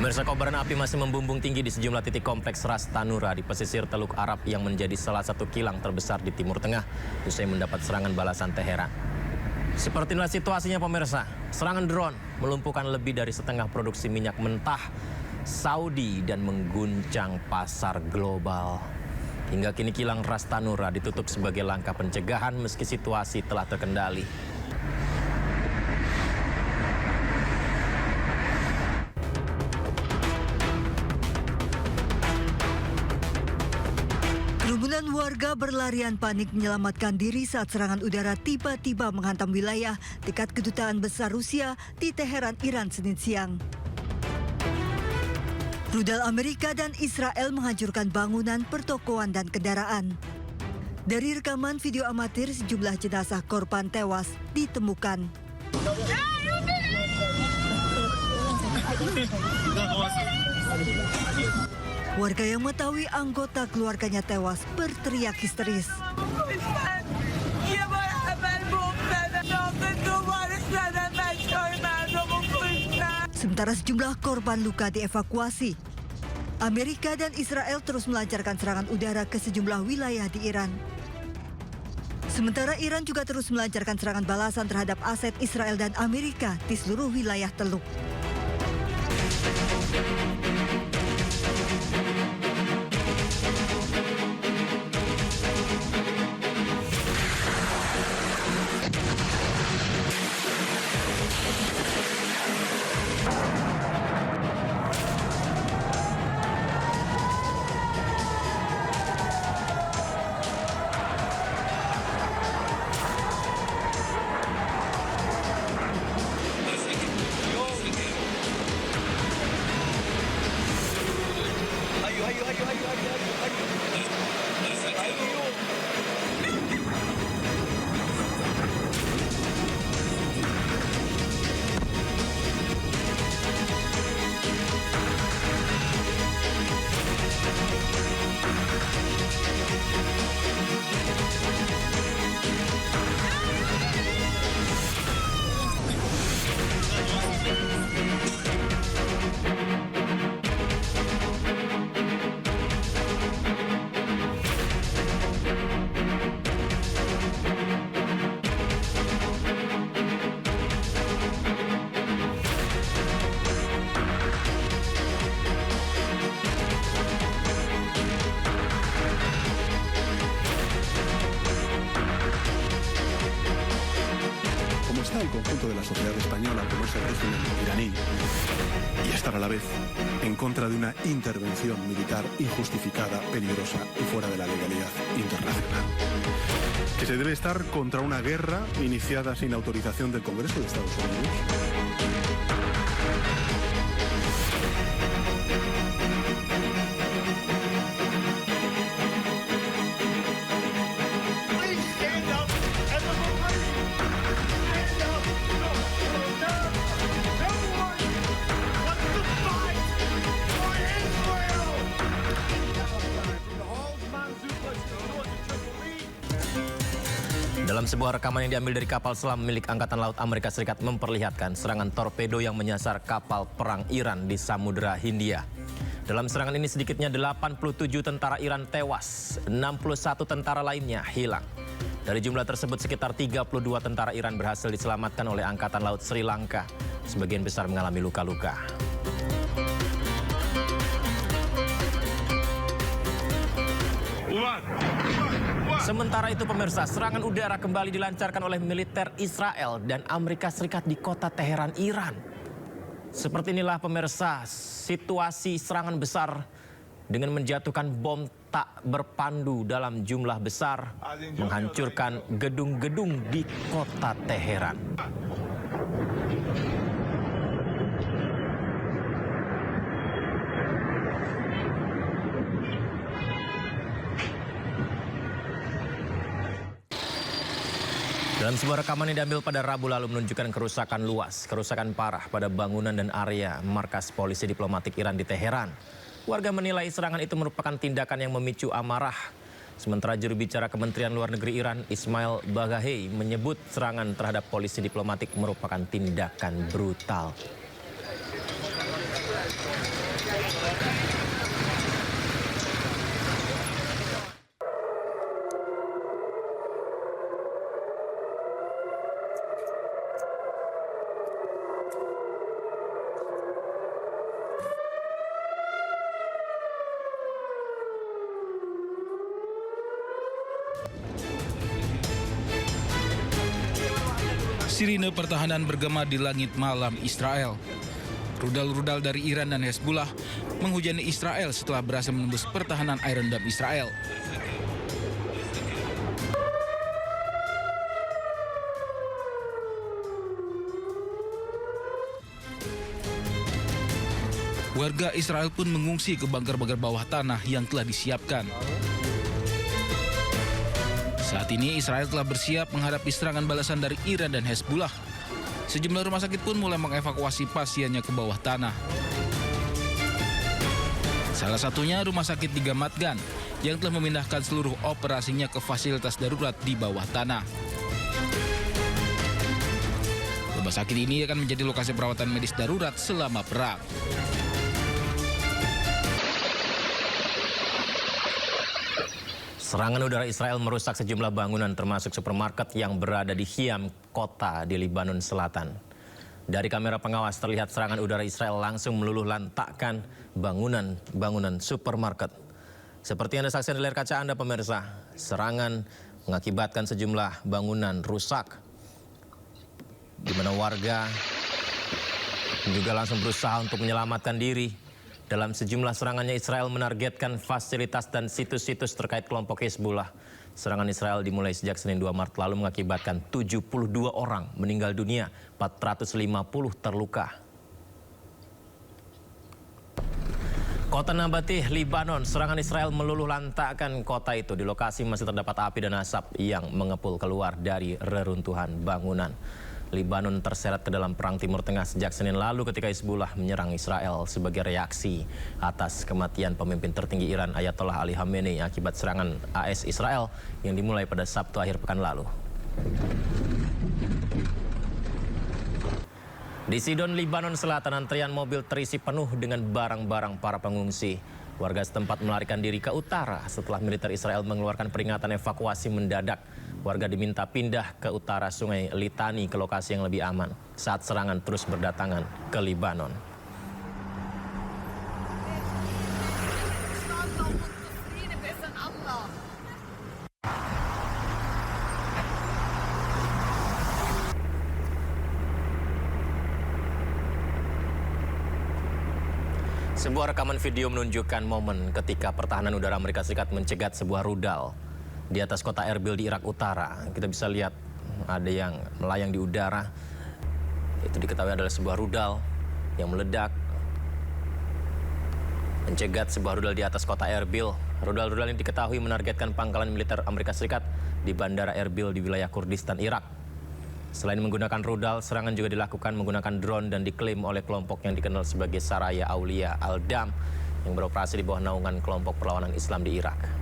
Pemirsa, kobaran api masih membumbung tinggi di sejumlah titik kompleks Ras Tanura di pesisir Teluk Arab yang menjadi salah satu kilang terbesar di Timur Tengah usai mendapat serangan balasan Teheran. Seperti inilah situasinya pemirsa, serangan drone melumpuhkan lebih dari setengah produksi minyak mentah Saudi dan mengguncang pasar global. Hingga kini kilang Ras Tanura ditutup sebagai langkah pencegahan meski situasi telah terkendali. Kerumunan warga berlarian panik menyelamatkan diri saat serangan udara tiba-tiba menghantam wilayah dekat Kedutaan Besar Rusia di Teheran, Iran, Senin siang. Rudal Amerika dan Israel menghancurkan bangunan, pertokoan, dan kendaraan. Dari rekaman video amatir, sejumlah jenazah korban tewas ditemukan. Warga yang mengetahui anggota keluarganya tewas berteriak histeris. Sementara sejumlah korban luka dievakuasi. Amerika dan Israel terus melancarkan serangan udara ke sejumlah wilayah di Iran. Sementara Iran juga terus melancarkan serangan balasan terhadap aset Israel dan Amerika di seluruh wilayah Teluk. Está el conjunto de la sociedad española, como es el régimen iraní, y estar a la vez en contra de una intervención militar injustificada, peligrosa y fuera de la legalidad internacional. Que se debe estar contra una guerra iniciada sin autorización del Congreso de Estados Unidos. Dalam sebuah rekaman yang diambil dari kapal selam milik Angkatan Laut Amerika Serikat memperlihatkan serangan torpedo yang menyasar kapal perang Iran di Samudra Hindia. Dalam serangan ini sedikitnya 87 tentara Iran tewas, 61 tentara lainnya hilang. Dari jumlah tersebut sekitar 32 tentara Iran berhasil diselamatkan oleh Angkatan Laut Sri Lanka. Sebagian besar mengalami luka-luka. Sementara itu pemirsa, serangan udara kembali dilancarkan oleh militer Israel dan Amerika Serikat di kota Teheran, Iran. Seperti inilah pemirsa, situasi serangan besar dengan menjatuhkan bom tak berpandu dalam jumlah besar, menghancurkan gedung-gedung di kota Teheran. Dalam sebuah rekaman yang diambil pada Rabu lalu menunjukkan kerusakan luas, kerusakan parah pada bangunan dan area markas polisi diplomatik Iran di Teheran. Warga menilai serangan itu merupakan tindakan yang memicu amarah. Sementara juru bicara Kementerian Luar Negeri Iran, Ismail Baghai, menyebut serangan terhadap polisi diplomatik merupakan tindakan brutal. Sirine pertahanan bergema di langit malam Israel. Rudal-rudal dari Iran dan Hezbollah menghujani Israel setelah berhasil menembus pertahanan Iron Dome Israel. Warga Israel pun mengungsi ke bunker-bunker bawah tanah yang telah disiapkan. Saat ini Israel telah bersiap menghadapi serangan balasan dari Iran dan Hezbollah. Sejumlah rumah sakit pun mulai mengevakuasi pasiennya ke bawah tanah. Salah satunya Rumah Sakit di Ramat Gan yang telah memindahkan seluruh operasinya ke fasilitas darurat di bawah tanah. Rumah sakit ini akan menjadi lokasi perawatan medis darurat selama perang. Serangan udara Israel merusak sejumlah bangunan termasuk supermarket yang berada di Khiam, kota di Lebanon Selatan. Dari kamera pengawas terlihat serangan udara Israel langsung meluluh lantakkan bangunan supermarket. Seperti yang Anda saksikan di layar kaca Anda pemirsa, serangan mengakibatkan sejumlah bangunan rusak, di mana warga juga langsung berusaha untuk menyelamatkan diri. Dalam sejumlah serangannya, Israel menargetkan fasilitas dan situs-situs terkait kelompok Hezbollah. Serangan Israel dimulai sejak Senin 2 Maret lalu mengakibatkan 72 orang meninggal dunia, 450 terluka. Kota Nabatih, Lebanon, serangan Israel meluluh lantakkan kota itu. Di lokasi masih terdapat api dan asap yang mengepul keluar dari reruntuhan bangunan. Lebanon terseret ke dalam perang Timur Tengah sejak Senin lalu ketika Hezbollah menyerang Israel sebagai reaksi atas kematian pemimpin tertinggi Iran Ayatollah Ali Khamenei akibat serangan AS Israel yang dimulai pada Sabtu akhir pekan lalu. Di Sidon, Lebanon Selatan, antrian mobil terisi penuh dengan barang-barang para pengungsi. Warga setempat melarikan diri ke utara setelah militer Israel mengeluarkan peringatan evakuasi mendadak. Warga diminta pindah ke utara Sungai Litani ke lokasi yang lebih aman saat serangan terus berdatangan ke Lebanon. Sebuah rekaman video menunjukkan momen ketika pertahanan udara Amerika Serikat mencegat sebuah rudal di atas kota Erbil di Irak Utara. Kita bisa lihat ada yang melayang di udara. Itu diketahui adalah sebuah rudal yang meledak, mencegat sebuah rudal di atas kota Erbil. Rudal-rudal ini diketahui menargetkan pangkalan militer Amerika Serikat di Bandara Erbil di wilayah Kurdistan, Irak. Selain menggunakan rudal, serangan juga dilakukan menggunakan drone dan diklaim oleh kelompok yang dikenal sebagai Saraya Aulia Al-Dam yang beroperasi di bawah naungan kelompok perlawanan Islam di Irak.